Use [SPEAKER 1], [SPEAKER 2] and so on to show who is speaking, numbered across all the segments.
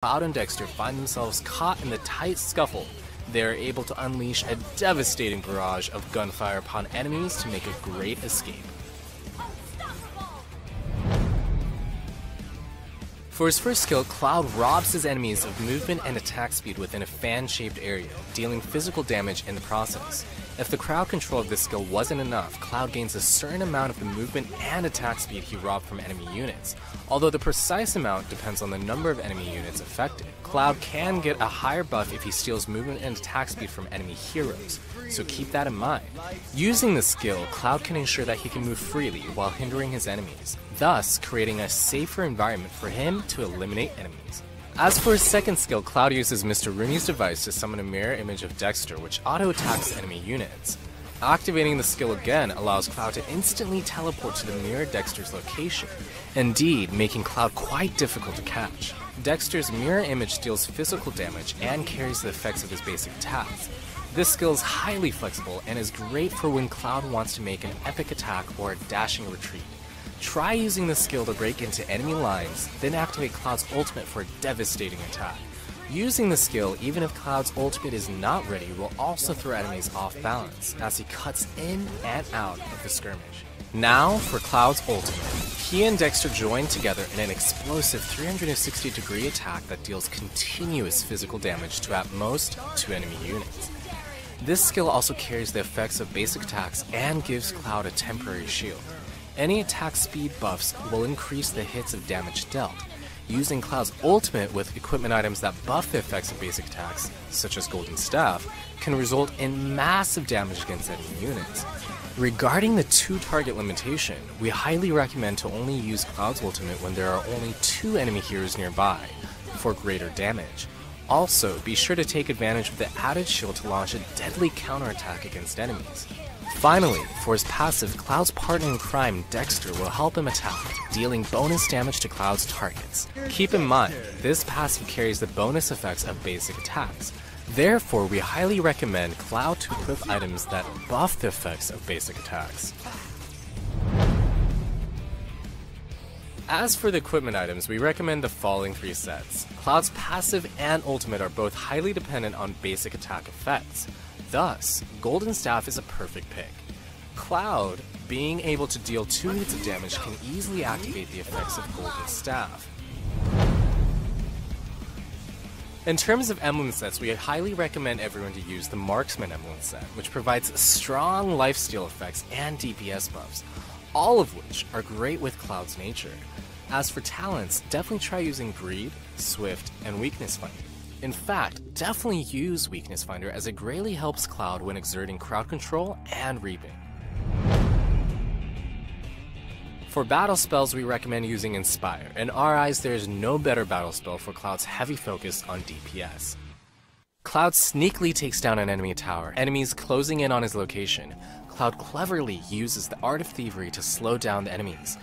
[SPEAKER 1] Cloud and Dexter find themselves caught in the tight scuffle, they are able to unleash a devastating barrage of gunfire upon enemies to make a great escape. For his first skill, Cloud robs his enemies of movement and attack speed within a fan-shaped area, dealing physical damage in the process. If the crowd control of this skill wasn't enough, Cloud gains a certain amount of the movement and attack speed he robbed from enemy units, although the precise amount depends on the number of enemy units affected. Cloud can get a higher buff if he steals movement and attack speed from enemy heroes, so keep that in mind. Using this skill, Cloud can ensure that he can move freely while hindering his enemies, thus creating a safer environment for him to eliminate enemies. As for his second skill, Cloud uses Mr. Rooney's device to summon a mirror image of Dexter, which auto-attacks enemy units. Activating the skill again allows Cloud to instantly teleport to the mirror Dexter's location, indeed making Cloud quite difficult to catch. Dexter's mirror image deals physical damage and carries the effects of his basic attacks. This skill is highly flexible and is great for when Cloud wants to make an epic attack or a dashing retreat. Try using this skill to break into enemy lines, then activate Cloud's ultimate for a devastating attack. Using the skill, even if Cloud's ultimate is not ready, will also throw enemies off balance, as he cuts in and out of the skirmish. Now for Cloud's ultimate. He and Dexter join together in an explosive 360-degree attack that deals continuous physical damage to at most 2 enemy units. This skill also carries the effects of basic attacks and gives Cloud a temporary shield. Any attack speed buffs will increase the hits of damage dealt. Using Cloud's ultimate with equipment items that buff the effects of basic attacks, such as Golden Staff, can result in massive damage against enemy units. Regarding the 2-target limitation, we highly recommend to only use Cloud's ultimate when there are only 2 enemy heroes nearby, for greater damage. Also, be sure to take advantage of the added shield to launch a deadly counterattack against enemies. Finally, for his passive, Cloud's partner in crime, Dexter, will help him attack, dealing bonus damage to Cloud's targets. Keep in mind, this passive carries the bonus effects of basic attacks. Therefore, we highly recommend Cloud to equip items that buff the effects of basic attacks. As for the equipment items, we recommend the following 3 sets. Cloud's passive and ultimate are both highly dependent on basic attack effects. Thus, Golden Staff is a perfect pick. Cloud, being able to deal 2 hits of damage, can easily activate the effects of Golden Staff. In terms of emblem sets, we highly recommend everyone to use the Marksman emblem set, which provides strong lifesteal effects and DPS buffs, all of which are great with Cloud's nature. As for talents, definitely try using Greed, Swift, and Weakness Finder. In fact, definitely use Weakness Finder as it greatly helps Cloud when exerting crowd control and reaping. For battle spells, we recommend using Inspire. In our eyes, there is no better battle spell for Cloud's heavy focus on DPS. Cloud sneakily takes down an enemy tower, enemies closing in on his location. Cloud cleverly uses the Art of Thievery to slow down the enemies.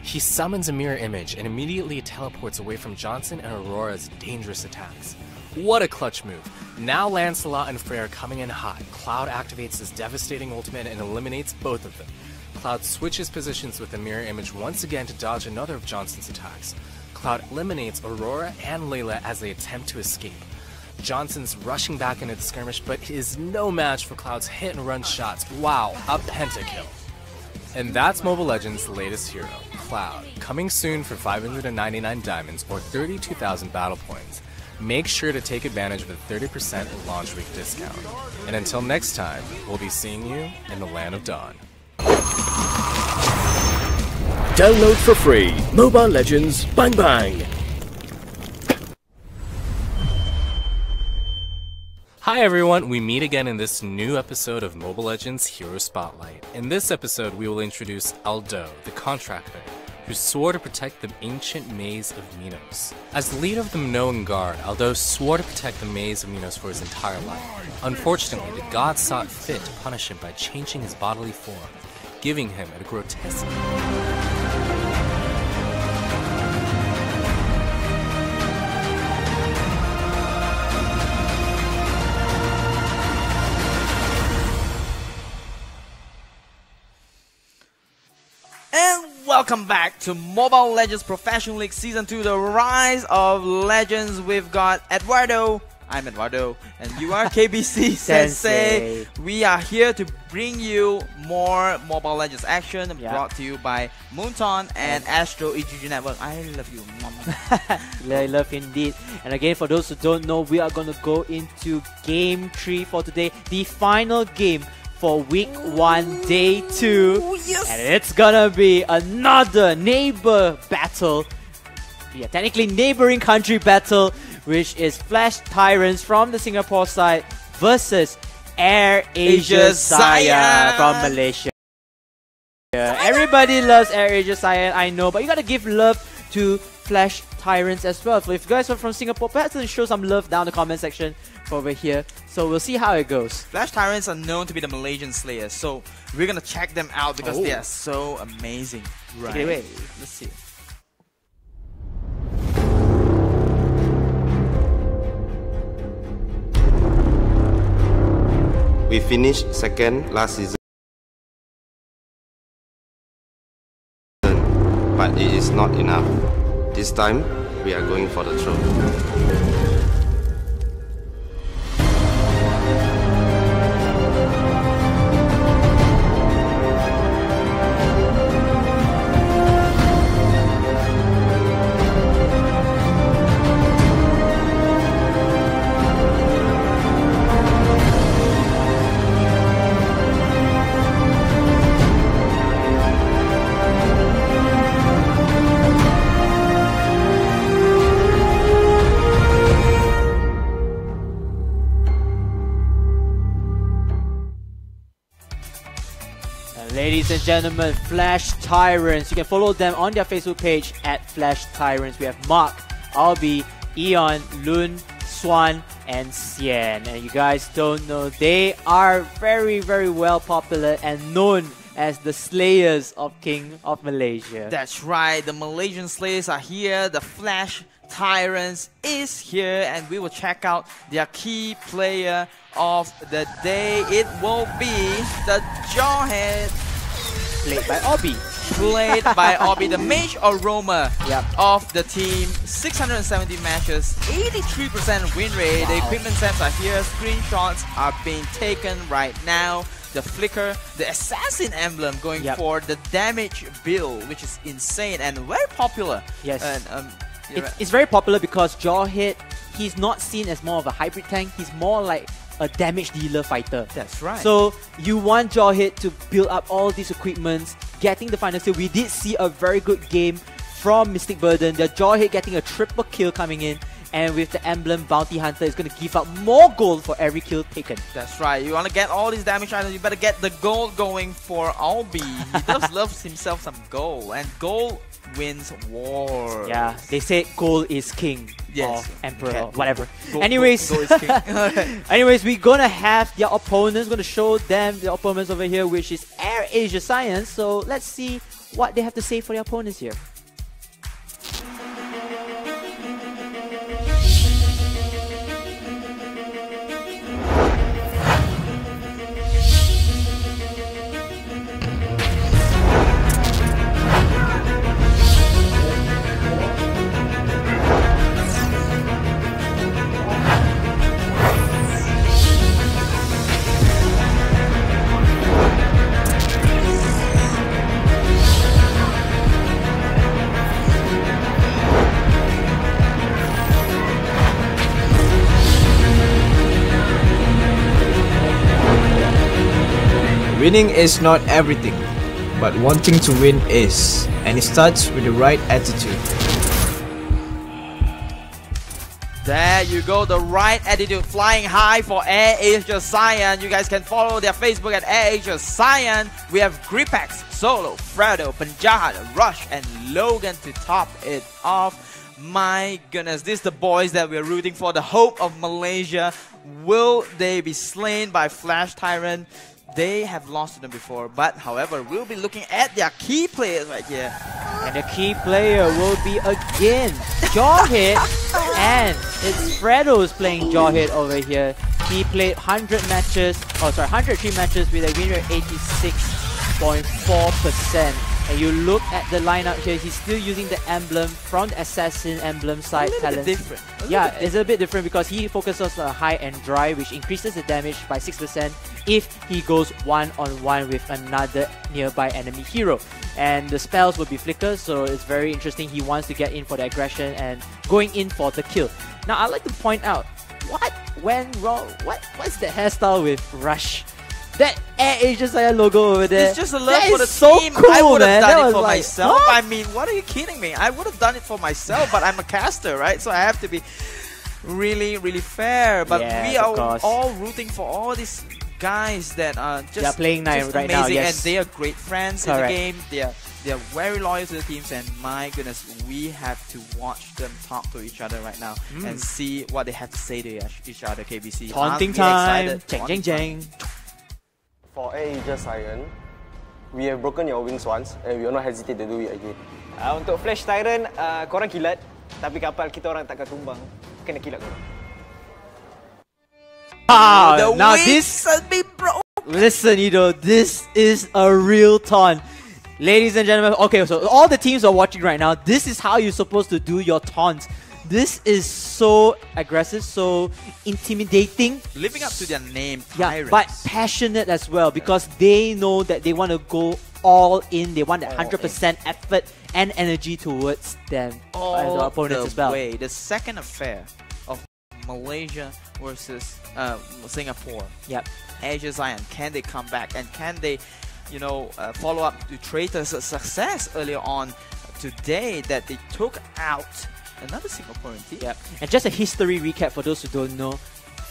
[SPEAKER 1] He summons a mirror image and immediately teleports away from Johnson and Aurora's dangerous attacks. What a clutch move. Now Lancelot and Freyr coming in hot. Cloud activates his devastating ultimate and eliminates both of them. Cloud switches positions with the mirror image once again to dodge another of Johnson's attacks. Cloud eliminates Aurora and Layla as they attempt to escape. Johnson's rushing back into the skirmish, but is no match for Cloud's hit and run shots. Wow, a pentakill. And that's Mobile Legends' latest hero, Cloud, coming soon for 599 diamonds or 32,000 battle points. Make sure to take advantage of the 30% launch week discount. And until next time, we'll be seeing you in the Land of Dawn.
[SPEAKER 2] Download for free, Mobile Legends Bang Bang!
[SPEAKER 1] Hi everyone, we meet again in this new episode of Mobile Legends Hero Spotlight. In this episode, we will introduce Aldo, the Contractor, who swore to protect the ancient maze of Minos. As the leader of the Minoan Guard, Aldo swore to protect the maze of Minos for his entire life. Unfortunately, the gods saw it fit to punish him by changing his bodily form, giving him a grotesque...
[SPEAKER 3] Welcome back to Mobile Legends Professional League Season 2, the Rise of Legends. We've got Eduardo, I'm Eduardo, and you are KBC Sensei. We are here to bring you more Mobile Legends action brought to you by Moonton and Astro EGG Network. I love you.
[SPEAKER 4] I love indeed. And again, for those who don't know, we are going to go into Game 3 for today, the final game for Week 1, Day 2.
[SPEAKER 3] Yes.
[SPEAKER 4] And it's gonna be another neighbor battle. Yeah, technically neighboring country battle, which is Flash Tyrants from the Singapore side versus AIRASIA SAIYAN from Malaysia. Everybody loves AIRASIA SAIYAN, I know, but you gotta give love to Flash Tyrants as well. So if you guys are from Singapore, perhaps show some love down in the comment section over here. So we'll see how it goes.
[SPEAKER 3] Flash Tyrants are known to be the Malaysian Slayers, so we're gonna check them out because they are so amazing.
[SPEAKER 4] Right. Take it away. Let's see.
[SPEAKER 5] We finished second last season, but it is not enough. This time, we are going for the throne.
[SPEAKER 4] Ladies and gentlemen, Flash Tyrants. You can follow them on their Facebook page at Flash Tyrants. We have Mark, Albi, Eon, Lun, Swan, and Xian. And you guys don't know, they are very, very well popular and known as the Slayers of King of Malaysia.
[SPEAKER 3] That's right, the Malaysian Slayers are here, the Flash Tyrants is here, and we will check out their key player of the day. It will be the Jawhead,
[SPEAKER 4] played by Obi.
[SPEAKER 3] Played by Obi, the Mage Aroma of the team. 670 matches, 83% win rate. The equipment sets are here. Screenshots are being taken right now. The flicker, the assassin emblem going for the damage build, which is insane and very popular.
[SPEAKER 4] Yes.
[SPEAKER 3] And,
[SPEAKER 4] it's very popular because Jawhead, he's not seen as more of a hybrid tank. He's more like a damage dealer fighter.
[SPEAKER 3] That's right.
[SPEAKER 4] So you want Jawhead to build up all these equipments, getting the final kill. We did see a very good game from Mystic Burden. The Jawhead getting a triple kill coming in, and with the emblem Bounty Hunter, is going to give out more gold for every kill taken.
[SPEAKER 3] That's right. You want to get all these damage items, you better get the gold going for Albi. He just loves himself some gold, and gold wins war.
[SPEAKER 4] Yeah, they say gold is king.
[SPEAKER 3] Yes.
[SPEAKER 4] Or emperor, or whatever.
[SPEAKER 3] Anyways,
[SPEAKER 4] anyways, we're gonna have their opponents. Gonna show them the opponents over here, which is AIRASIA SAIYAN. So let's see what they have to say for their opponents here.
[SPEAKER 6] Winning is not everything, but wanting to win is, and it starts with the right attitude.
[SPEAKER 3] There you go, the right attitude flying high for AIRASIA SAIYAN. You guys can follow their Facebook at AIRASIA SAIYAN. We have Gripex, Solo, Fredo, Penjahat, Rush, and Logan to top it off. My goodness, these are the boys that we're rooting for, the hope of Malaysia. Will they be slain by Flash Tyrant? They have lost to them before, but however, we'll be looking at their key players right here.
[SPEAKER 4] And the key player will be again Jawhead, and it's Fredo's playing Jawhead over here. He played 103 matches with a win rate 86.4%. And you look at the lineup here, he's still using the emblem from the Assassin emblem side talent.
[SPEAKER 3] Different.
[SPEAKER 4] Yeah, it's a bit different because he focuses on high and dry, which increases the damage by 6% if he goes one-on-one with another nearby enemy hero. And the spells will be flickers, so it's very interesting. He wants to get in for the aggression and going in for the kill. Now, I'd like to point out, what went wrong? What's the hairstyle with Rush? That AIRASIA SAIYAN logo over there.
[SPEAKER 3] It's just a love for the
[SPEAKER 4] so
[SPEAKER 3] team.
[SPEAKER 4] Cool,
[SPEAKER 3] I would have
[SPEAKER 4] man.
[SPEAKER 3] done it for
[SPEAKER 4] like,
[SPEAKER 3] myself.
[SPEAKER 4] huh?
[SPEAKER 3] I mean, what are you kidding me? I would have done it for myself, but I'm a caster, right? So I have to be really, really fair. But
[SPEAKER 4] Yes,
[SPEAKER 3] we are
[SPEAKER 4] of course.
[SPEAKER 3] all rooting for all these guys that are just,
[SPEAKER 4] They're playing
[SPEAKER 3] just
[SPEAKER 4] right
[SPEAKER 3] amazing,
[SPEAKER 4] now, yes.
[SPEAKER 3] and they are great friends in
[SPEAKER 4] Correct.
[SPEAKER 3] the game. They are very loyal to the teams, and my goodness, we have to watch them talk to each other right now and see what they have to say to each other. KBC,
[SPEAKER 4] Taunting
[SPEAKER 3] I'm
[SPEAKER 4] time.
[SPEAKER 3] really excited.
[SPEAKER 4] Jeng, jeng, jeng.
[SPEAKER 7] For AIRASIA SAIYAN, we have broken your wings once and we will not hesitate to do it again.
[SPEAKER 8] Untuk Flash Tyrant, korang kilat, tapi kapal kita orang takkan tumbang. Kena kilat korang.
[SPEAKER 3] The
[SPEAKER 4] now
[SPEAKER 3] wings
[SPEAKER 4] this,
[SPEAKER 3] has been broken.
[SPEAKER 4] listen, this is a real taunt. Ladies and gentlemen, okay, so all the teams are watching right now. This is how you're supposed to do your taunts. This is so aggressive, so intimidating.
[SPEAKER 3] Living up to their name,
[SPEAKER 4] Yeah,
[SPEAKER 3] Tyrants.
[SPEAKER 4] but passionate as well because they know that they want to go all in. They want that
[SPEAKER 3] All
[SPEAKER 4] 100% effort and energy towards them and the opponents as well.
[SPEAKER 3] Way. The second affair of Malaysia versus Singapore.
[SPEAKER 4] Yep.
[SPEAKER 3] AIRASIA SAIYAN, can they come back and can they, follow up to TRAITOR's success earlier on today that they took out another Singaporean team?
[SPEAKER 4] Yep. And just a history recap for those who don't know.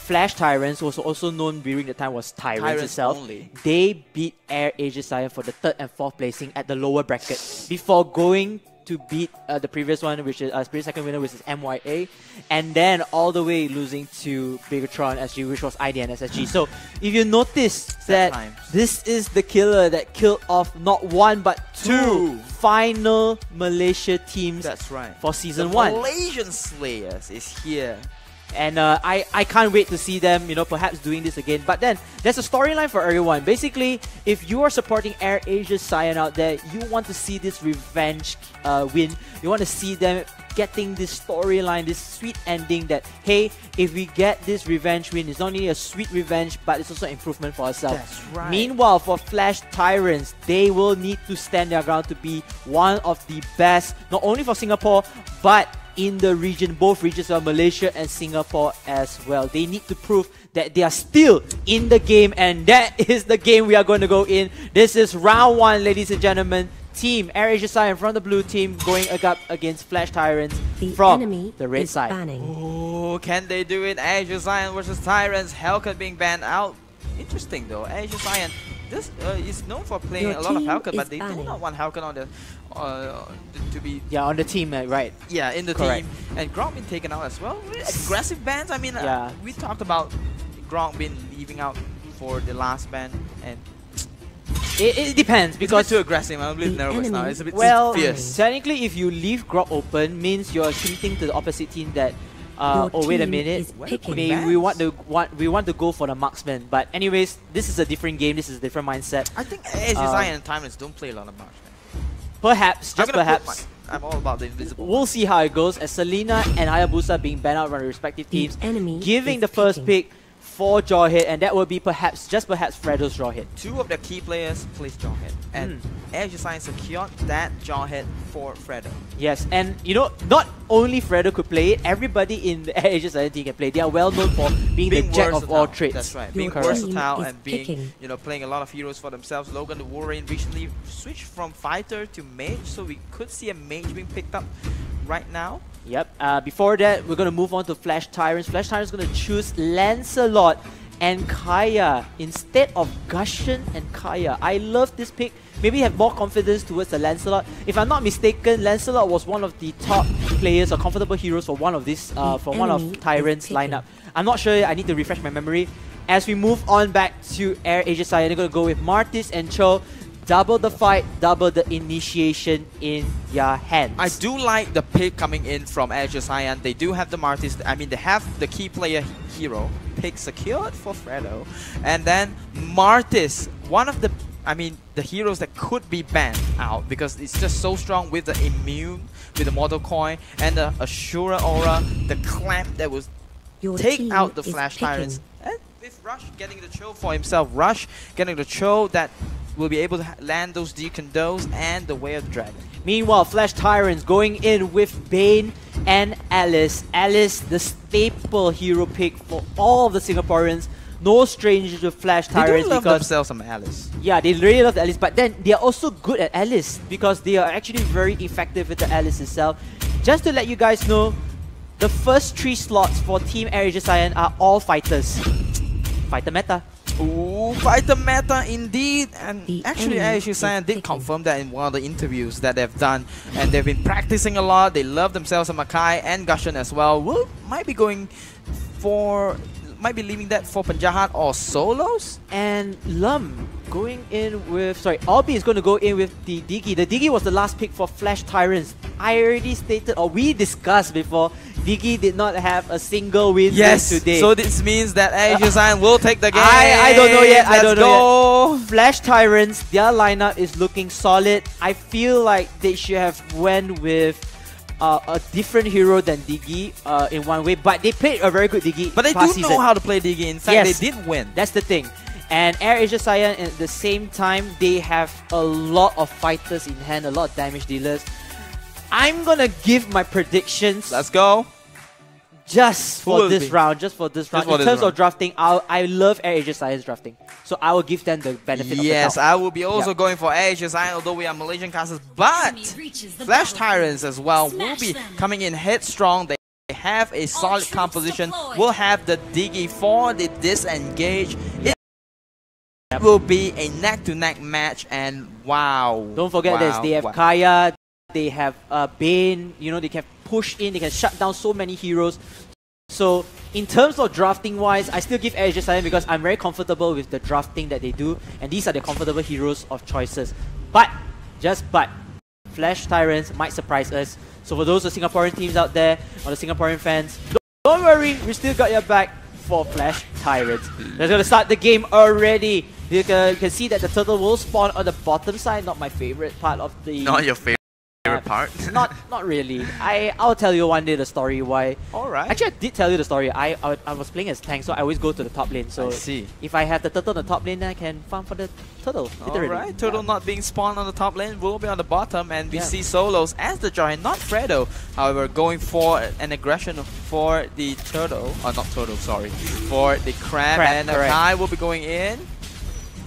[SPEAKER 4] Flash Tyrants, was also known during the time was Tyrants itself.
[SPEAKER 3] Only.
[SPEAKER 4] They beat AIRASIA SAIYAN for the 3rd and 4th placing at the lower bracket before going to beat the previous one, which is previous second winner, which is MYA, and then all the way losing to Bigatron SG, which was IDN SSG. So if you notice that
[SPEAKER 3] times.
[SPEAKER 4] this is the killer that killed off not one but two final Malaysia teams
[SPEAKER 3] That's right.
[SPEAKER 4] for season
[SPEAKER 3] the
[SPEAKER 4] 1.
[SPEAKER 3] Malaysian Slayers is here.
[SPEAKER 4] And I can't wait to see them, perhaps doing this again. But then, there's a storyline for everyone. Basically, if you are supporting AIRASIA SAIYAN out there, you want to see this revenge win. You want to see them getting this storyline, this sweet ending that, hey, if we get this revenge win, it's not only a sweet revenge, but it's also improvement for ourselves.
[SPEAKER 3] That's right.
[SPEAKER 4] Meanwhile, for Flash Tyrants, they will need to stand their ground to be one of the best, not only for Singapore, but in the region, both regions of Malaysia and Singapore as well. They need to prove that they are still in the game, and that is the game we are going to go in. This is round 1, ladies and gentlemen. Team AIRASIA SAIYAN from the blue team going up against Flash Tyrants from the red side.
[SPEAKER 3] Oh, can they do it? AIRASIA SAIYAN versus Tyrants. Hellcat being banned out. Interesting though. AIRASIA SAIYAN this is known for playing a lot of Hellcat, but they do not want Hellcat on the to be
[SPEAKER 4] on the team, right?
[SPEAKER 3] Yeah, in the
[SPEAKER 4] Correct.
[SPEAKER 3] team. And Gronk been taken out as well. Aggressive bans. I mean,
[SPEAKER 4] Yeah.
[SPEAKER 3] We talked about Gronk been leaving out for the last ban, and
[SPEAKER 4] It depends
[SPEAKER 3] it's a
[SPEAKER 4] because
[SPEAKER 3] bit too aggressive. I'm a bit nervous now. It's a bit
[SPEAKER 4] well,
[SPEAKER 3] too fierce.
[SPEAKER 4] technically, if you leave Grok open, means you're hinting to the opposite team that oh wait a minute, maybe we want to go for the marksman. But anyways, this is a different game. This is a different mindset.
[SPEAKER 3] I think AIRASIA SAIYAN and Tyrants don't play a lot of marksman.
[SPEAKER 4] Perhaps, just perhaps.
[SPEAKER 3] I'm all about the invisible.
[SPEAKER 4] We'll see how it goes as Selena and Hayabusa being banned out from their respective teams, giving the first pick for Jawhead, and that will be just perhaps Fredo's Jawhead.
[SPEAKER 3] Two of the key players plays Jawhead, and AIRASIA SAIYAN secured that Jawhead for Fredo.
[SPEAKER 4] Yes, and not only Fredo could play it, everybody in the AIRASIA SAIYAN team can play. They are well known for being the jack of all trades.
[SPEAKER 3] That's right, being versatile and being playing a lot of heroes for themselves. Logan the Wolverine recently switched from fighter to mage, so we could see a mage being picked up right now.
[SPEAKER 4] Yep. Before that, we're going to move on to Flash Tyrants. Flash Tyrants going to choose Lancelot and Kaya instead of Gushen and Kaya. I love this pick. Maybe have more confidence towards the Lancelot. If I'm not mistaken, Lancelot was one of the top players or comfortable heroes for one of these, for one of Tyrants lineup. I'm not sure. I need to refresh my memory. As we move on back to AIRASIA SAIYAN, they're going to go with Martis and Cho. Double the fight, double the initiation in your hands.
[SPEAKER 3] I do like the pick coming in from AIRASIA SAIYAN. They do have the Martis. I mean, they have the key player hero pick secured for Fredo. And then Martis, one of the I mean, the heroes that could be banned out because it's just so strong with the immune, with the mortal coin, and the Assura aura, the clamp that will take out the Flash Tyrants. And with Rush getting the chill for himself, Rush getting the chill that will be able to land those decondos and the Way of the Dragon.
[SPEAKER 4] Meanwhile, Flash Tyrants going in with Bane and Alice. Alice, the staple hero pick for all of the Singaporeans. No stranger to Flash Tyrants.
[SPEAKER 3] They do love themselves some Alice.
[SPEAKER 4] Yeah, they really love the Alice, but then they are also good at Alice because they are actually very effective with the Alice itself. Just to let you guys know, the first 3 slots for Team AIRASIA SAIYAN are all fighters. Fighter meta.
[SPEAKER 3] Ooh, fighter meta indeed. And actually AIRASIA SAIYAN did confirm that in one of the interviews that they've done. And they've been practicing a lot. They love themselves a Makai and Gushan as well. Might be going for... might be leaving that for Penjahat or solos.
[SPEAKER 4] And Lum going in with... Sorry, Albi is going to go in with the Diggy. The Diggy was the last pick for Flash Tyrants. I already stated, or we discussed before, Diggy did not have a single win today.
[SPEAKER 3] So this means that AIRASIA SAIYAN will take the game.
[SPEAKER 4] I don't know yet. I don't know
[SPEAKER 3] go.
[SPEAKER 4] Yet. Flash Tyrants, their lineup is looking solid. I feel like they should have went with a different hero than Diggy in one way, but they played a very good Diggy.
[SPEAKER 3] But they do know how to play Diggy. In fact, they did win.
[SPEAKER 4] That's the thing. And AIRASIA SAIYAN at the same time, they have a lot of fighters in hand, a lot of damage dealers. I'm gonna give my predictions.
[SPEAKER 3] Let's go.
[SPEAKER 4] Just for this round. In terms of drafting, I love AIRASIA SAIYAN's drafting. So I will give them the benefit of the doubt.
[SPEAKER 3] Yes, I will be also going for AIRASIA SAIYAN, although we are Malaysian casters. But Flash Tyrants as well will be coming in headstrong. They have a solid composition. We'll have the Diggy for the disengage. It will be a neck-to-neck match, and wow.
[SPEAKER 4] Don't forget this. They have Kaya, they have Bane, you know, they can push in, they can shut down so many heroes. So in terms of drafting wise, I still give AIRASIA SAIYAN because I'm very comfortable with the drafting that they do, and these are the comfortable heroes of choices. But, Flash Tyrants might surprise us. So for those of the Singaporean teams out there, or the Singaporean fans, don't worry, we still got your back for Flash Tyrants. They're going to start the game already. You can see that the turtle will spawn on the bottom side, not my favorite part of the...
[SPEAKER 3] Not your favorite part?
[SPEAKER 4] Not really. I'll tell you one day the story why.
[SPEAKER 3] Alright.
[SPEAKER 4] Actually, I did tell you the story. I was playing as tank, so I always go to the top lane. So
[SPEAKER 3] I see.
[SPEAKER 4] If I have the turtle on the top lane, then I can farm for the turtle.
[SPEAKER 3] Alright, turtle not being spawned on the top lane, will be on the bottom, and we see solos as the giant, not Fredo. However, going for an aggression for the turtle, not turtle, sorry, for the crab and Kai will be going in.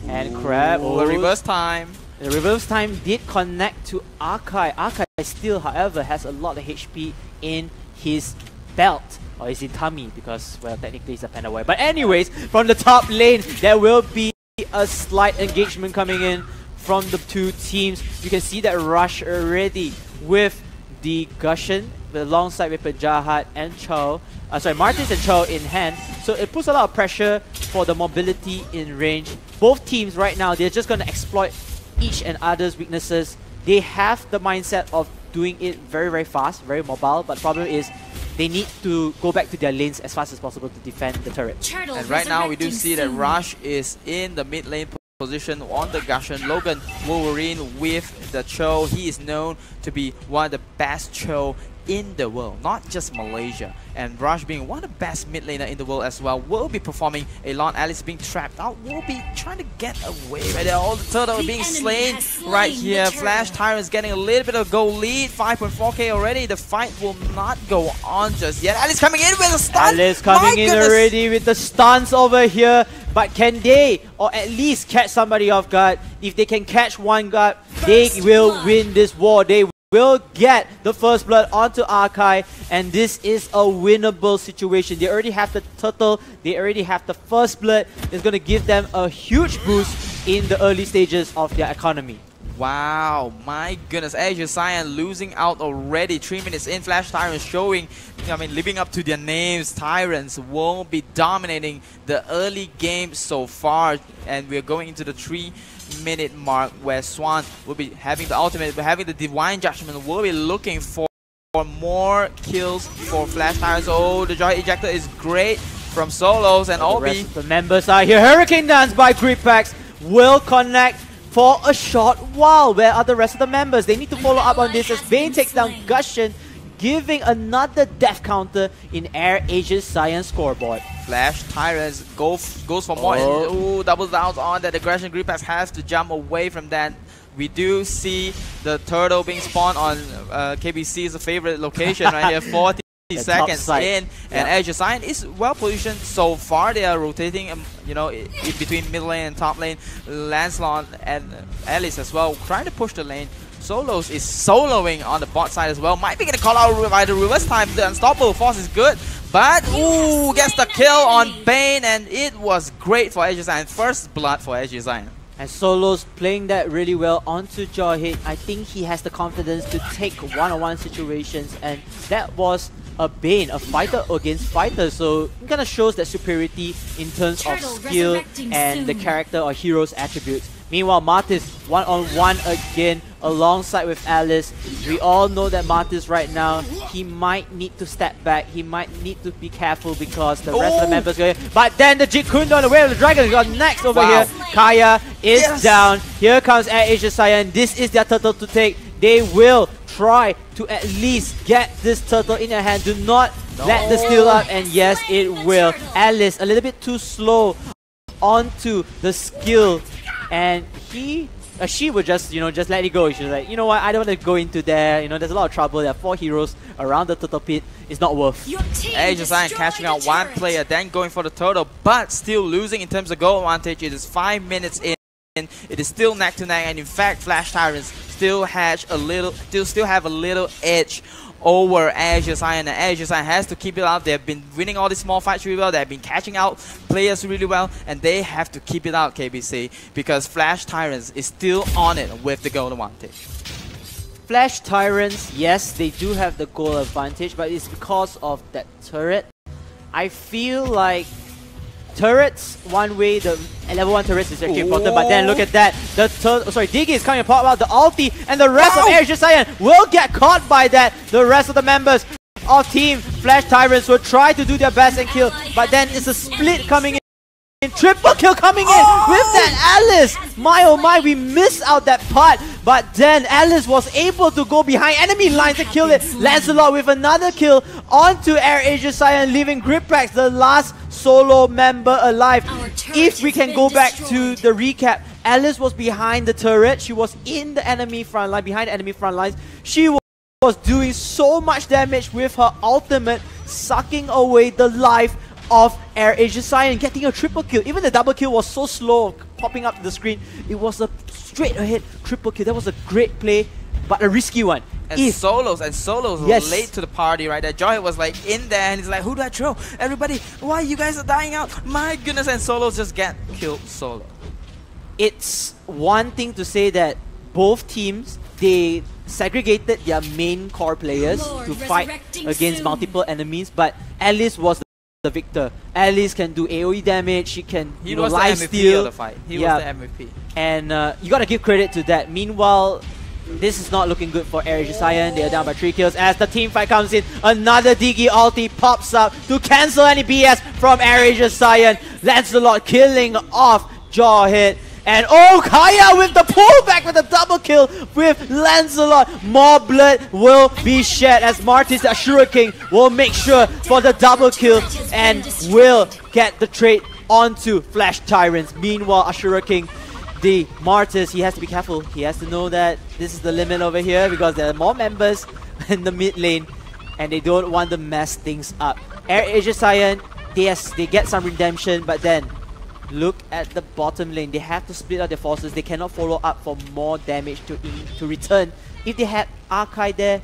[SPEAKER 4] And Crab,
[SPEAKER 3] the reverse time.
[SPEAKER 4] The reverse time did connect to Arkai. Arkai still, however, has a lot of HP in his belt. Or is it tummy? Because, well, technically it's a panda warrior. But anyways, from the top lane, there will be a slight engagement coming in from the two teams. You can see that Rush already with the Gushan, alongside with Penjahat and Cho. Martins and Cho in hand. So it puts a lot of pressure for the mobility in range. Both teams right now, they're just going to exploit each and other's weaknesses. They have the mindset of doing it very, very fast, very mobile, but the problem is they need to go back to their lanes as fast as possible to defend the turret.
[SPEAKER 3] And right now we do see that Rush is in the mid lane position on the Gushan. Logan Wolverine with the Cho. He is known to be one of the best Cho in the world, not just Malaysia. And Rush being one of the best mid laner in the world as well, will be performing a lot. Alice being trapped out, will be trying to get away. Right there, all the turtle are being slain right here. Flash Tyrants getting a little bit of goal lead, 5.4k already. The fight will not go on just yet. Alice coming in with a stun.
[SPEAKER 4] Alice coming in already with the stuns over here. But can they, or at least catch somebody off guard? If they can catch one guard, they will win this war. They will get the first blood onto Arkai, and this is a winnable situation. They already have the turtle, they already have the first blood. It's going to give them a huge boost in the early stages of their economy.
[SPEAKER 3] Wow, my goodness, AIRASIA SAIYAN losing out already. 3 minutes in, Flash Tyrants showing, living up to their names. Tyrants won't be dominating the early game so far, and we're going into the 3-minute mark where Swan will be having the ultimate, but having the Divine Judgment, will be looking for more kills for Flash Tyrants. Oh, the Joy Ejector is great from solos, and Obi.
[SPEAKER 4] The members are here. Hurricane Dance by Gripax will connect. for a short while. Where are the rest of the members? They need to follow up on this as Bane takes down Gushen, giving another death counter in AIRASIA SAIYAN scoreboard.
[SPEAKER 3] Flash Tyrants goes for more. Ooh, double downs on that aggression. Gripex has to jump away from that. We do see the turtle being spawned on KBC's favorite location right here. 40 seconds in, and AIRASIA SAIYAN is well positioned so far. They are rotating, you know, in between mid lane and top lane. Lancelot and Alice as well, trying to push the lane. Solos is soloing on the bot side as well. Might be gonna call out by the reverse time. The unstoppable force is good, but ooh, gets the kill on Bane, and it was great for AIRASIA SAIYAN. First blood for AIRASIA SAIYAN.
[SPEAKER 4] And Solos playing that really well onto Jawhead. I think he has the confidence to take one-on-one situations, and that was a Bane, a fighter against fighter. So it kind of shows that superiority in terms of skill and the character or hero's attributes. Meanwhile, Martis one-on-one again alongside with Alice. We all know that Martis right now, he might need to step back. He might need to be careful because the rest of the members go here. But then the Jit Kundo on the way of the dragon got next over here. Kaya is down. Here comes AIRASIA SAIYAN. This is their turtle to take. They will try to at least get this turtle in their hand. Do not let the steal up, and yes, it will. Alice a little bit too slow onto the skill, and she would just, just let it go. She's like, you know what, I don't want to go into there. There's a lot of trouble. There are 4 heroes around the turtle pit. It's not worth.
[SPEAKER 3] AIRASIA SAIYAN catching out one player, then going for the turtle, but still losing in terms of goal advantage. It is 5 minutes in. It is still neck to neck, and in fact, Flash Tyrants still have a little edge over AIRASIA SAIYAN, and AIRASIA SAIYAN has to keep it up. They've been winning all these small fights really well. They've been catching out players really well, and they have to keep it out, KBC, because Flash Tyrants is still on it with the goal advantage.
[SPEAKER 4] Flash Tyrants, yes, they do have the goal advantage, but it's because of that turret. I feel like turrets, one way, the level 1 turrets is actually important, but then look at that. The Diggy is coming apart about the ulti, and the rest of AIRASIA SAIYAN will get caught by that. The rest of the members of Team Flash Tyrants will try to do their best and kill, but then it's a split coming in. Triple kill coming in with that Alice. My oh my, we missed out that part, but then Alice was able to go behind enemy lines and kill it. Lancelot with another kill onto AIRASIA SAIYAN, leaving Gripex, the last solo member alive. If we can go back to the recap, Alice was behind the turret. She was in the enemy front line, behind the enemy front lines. She was doing so much damage with her ultimate, sucking away the life of AIRASIA SAIYAN, getting a triple kill. Even the double kill was so slow popping up the screen. It was a straight ahead triple kill. That was a great play, but a risky one.
[SPEAKER 3] And Solos were late to the party right there. Joy was like in there, and he's like, who do I throw? Everybody, why you guys are dying out? My goodness, and Solos just get killed solo.
[SPEAKER 4] It's one thing to say that both teams, they segregated their main core players to fight against multiple enemies, but Alice was the victor. Alice can do AoE damage, she can life steal.
[SPEAKER 3] The fight. He was the MVP.
[SPEAKER 4] And you gotta give credit to that. Meanwhile, this is not looking good for AIRASIA SAIYAN. They are down by 3 kills as the team fight comes in. Another Diggy ulti pops up to cancel any BS from AIRASIA SAIYAN. Lancelot killing off Jawhead. And oh, Kaya with the pullback with a double kill with Lancelot. More blood will be shed as Martis, the Ashura King, will make sure for the double kill and will get the trade onto Flash Tyrants. Meanwhile, Ashura King, the Martis, he has to be careful. He has to know that this is the limit over here because there are more members in the mid lane and they don't want to mess things up. AIRASIA SAIYAN, yes, they get some redemption, but then look at the bottom lane. They have to split up their forces. They cannot follow up for more damage to return. If they had Archive there,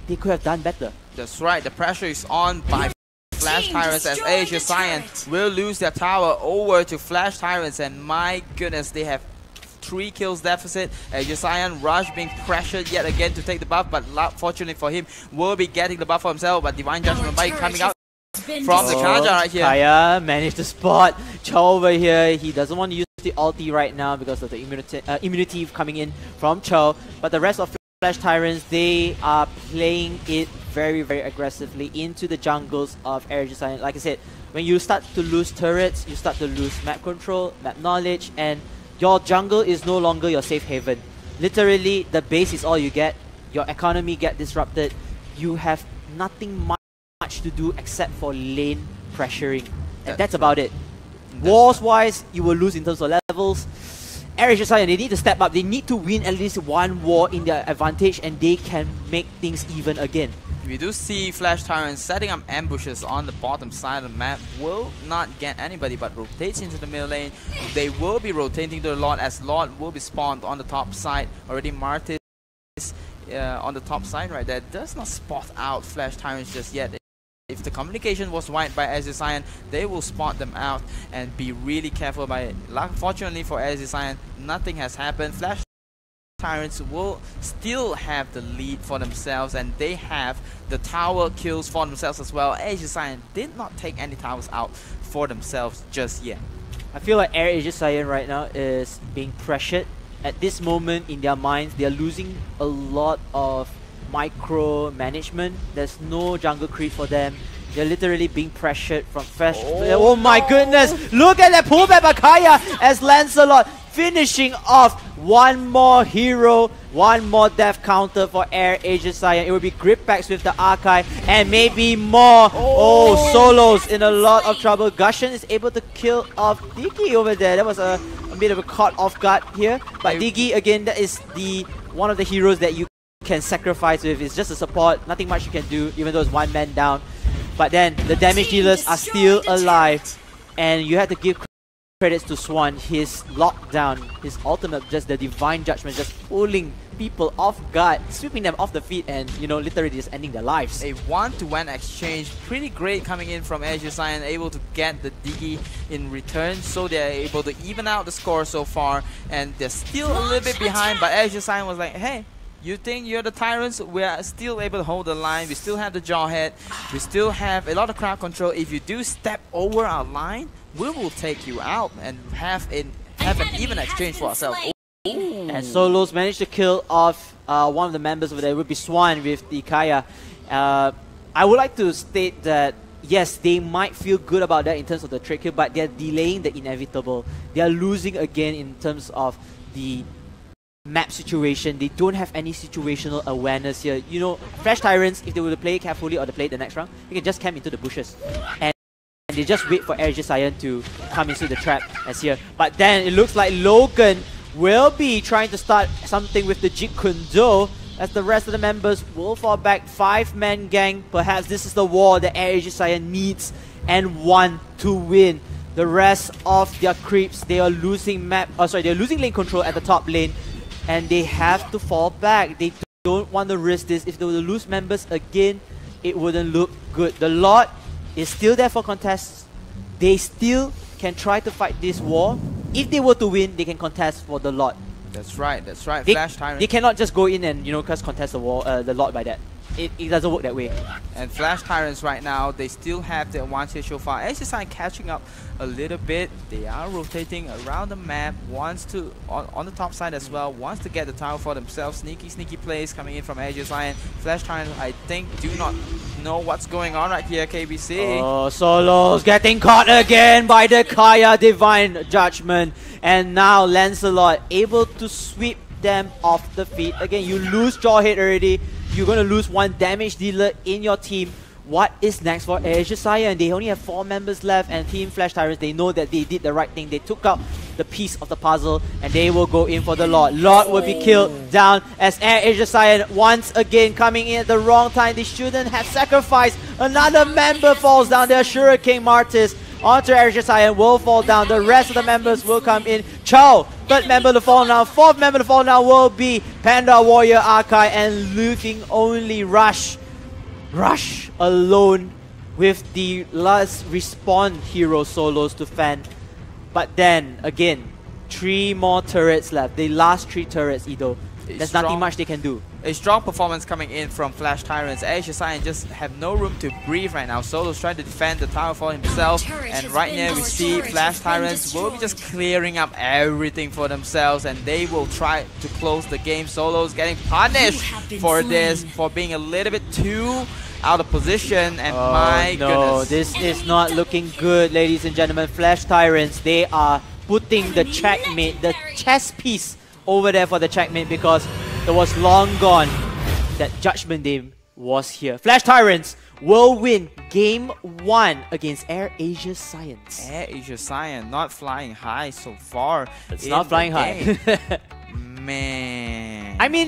[SPEAKER 4] they could have done better.
[SPEAKER 3] That's right. The pressure is on by Flash Tyrants as AIRASIA SAIYAN will lose their tower over to Flash Tyrants, and my goodness, they have 3 kills deficit. AIRASIA SAIYAN Rush being pressured yet again to take the buff, but fortunately for him, will be getting the buff for himself. But Divine Judgment by coming out from the Kaja right here.
[SPEAKER 4] Kaya managed to spot Chow over here. He doesn't want to use the ulti right now because of the immunity coming in from Chow. But the rest of Flash Tyrants, they are playing it very, very aggressively into the jungles of AIRASIA SAIYAN. Like I said, when you start to lose turrets, you start to lose map control, map knowledge, and your jungle is no longer your safe haven. Literally, the base is all you get. Your economy get disrupted. You have nothing much to do except for lane pressuring. And that's about it. Wars-wise, you will lose in terms of levels. AIRASIA SAIYAN, they need to step up. They need to win at least one war in their advantage, and they can make things even again.
[SPEAKER 3] We do see Flash Tyrants setting up ambushes on the bottom side of the map. Will not get anybody, but rotates into the middle lane. They will be rotating to the Lord, as Lord will be spawned on the top side. Already Martis on the top side right there. Does not spot out Flash Tyrants just yet. If the communication was wide by AIRASIA SAIYAN, they will spot them out and be really careful by it. Fortunately for AIRASIA SAIYAN, nothing has happened. Flash Tyrants will still have the lead for themselves, and they have the tower kills for themselves as well. AIRASIA SAIYAN did not take any towers out for themselves just yet.
[SPEAKER 4] I feel like AIRASIA SAIYAN right now is being pressured. At this moment in their minds, they are losing a lot of micro management. There's no jungle creep for them. They're literally being pressured from fresh. Oh my goodness! Look at that pullback by Kaya as Lancelot finishing off one more hero, one more death counter for AIRASIA SAIYAN. It will be grip packs with the archive and maybe more. Oh, Solos in a lot of trouble. Gushen is able to kill off Diggy over there. That was a bit of a caught off guard here. But Diggy again, that is the one of the heroes that you can sacrifice with. It's just a support, nothing much you can do, even though it's one man down. But then the damage dealers are still alive, and you have to give credits to Swan. His lockdown, his ultimate, just the divine judgment, just pulling people off guard, sweeping them off the feet, and you know, literally just ending their lives.
[SPEAKER 3] A one-to-one exchange, pretty great coming in from AIRASIA SAIYAN, able to get the Diggy in return, so they're able to even out the score so far, and they're still a little bit behind, but AIRASIA SAIYAN was like, hey, you think you're the Tyrants? We are still able to hold the line. We still have the Jawhead. We still have a lot of crowd control. If you do step over our line, we will take you out and have an even exchange for ourselves. Ooh.
[SPEAKER 4] And Solos managed to kill off one of the members over there. It would be Swan with the Kaya. I would like to state that yes, they might feel good about that in terms of the trade kill, but they're delaying the inevitable. They are losing again in terms of the map situation. They don't have any situational awareness here. You know, Flash Tyrants, if they were to play it carefully or to play it the next round, they can just camp into the bushes. And they just wait for AIRASIA SAIYAN to come into the trap as here. But then it looks like Logan will be trying to start something with the Jeet Kune Do, as the rest of the members will fall back. 5-man gang. Perhaps this is the war that AIRASIA SAIYAN needs and want to win. The rest of their creeps, they are losing they're losing lane control at the top lane, and they have to fall back. They don't want to risk this. If they were to lose members again, it wouldn't look good. The Lord is still there for contests. They still can try to fight this war. If they were to win, they can contest for the Lord.
[SPEAKER 3] That's right, that's right.
[SPEAKER 4] Flash Tyrant. They cannot just go in and, you know, just contest the war, the Lord by that. It doesn't work that way.
[SPEAKER 3] And Flash Tyrants right now, they still have the advantage so far. AIRASIA SAIYAN catching up a little bit. They are rotating around the map, wants to, on the top side as well, wants to get the tower for themselves. Sneaky plays coming in from AIRASIA SAIYAN. Flash Tyrants, I think, do not know what's going on right here, KBC.
[SPEAKER 4] Oh, Solos getting caught again by the Kaya Divine Judgment. And now Lancelot able to sweep them off the feet. Again, you lose Jawhead already. You're going to lose one damage dealer in your team. What is next for AIRASIA SAIYAN? They only have 4 members left, and Team Flash Tyrants, they know that they did the right thing. They took out the piece of the puzzle, and they will go in for the Lord. Lord will be killed down as AIRASIA SAIYAN once again coming in at the wrong time. They shouldn't have sacrificed. Another member falls down there. King Martis onto AIRASIA SAIYAN will fall down. The rest of the members will come in. Chow, 3rd member to fall now. 4th member to fall now will be Panda Warrior Archive, and looking only Rush alone with the last respawn hero Solos to fend. But then again, 3 more turrets left. The last 3 turrets, Ido. There's nothing much they can do.
[SPEAKER 3] A strong performance coming in from Flash Tyrants. AIRASIA SAIYAN just have no room to breathe right now. Solo's trying to defend the tower for himself, and right now we see Flash Tyrants will be just clearing up everything for themselves, and they will try to close the game. Solo's getting punished for this, for being a little bit too out of position, and my goodness.
[SPEAKER 4] This is not looking good, ladies and gentlemen. Flash Tyrants, they are putting the checkmate, the chess piece over there for the checkmate, because it was long gone that Judgment Day was here. Flash Tyrants will win Game 1 against AIRASIA SAIYAN.
[SPEAKER 3] AIRASIA SAIYAN not flying high so far.
[SPEAKER 4] It's not flying high.
[SPEAKER 3] Man.
[SPEAKER 4] I mean,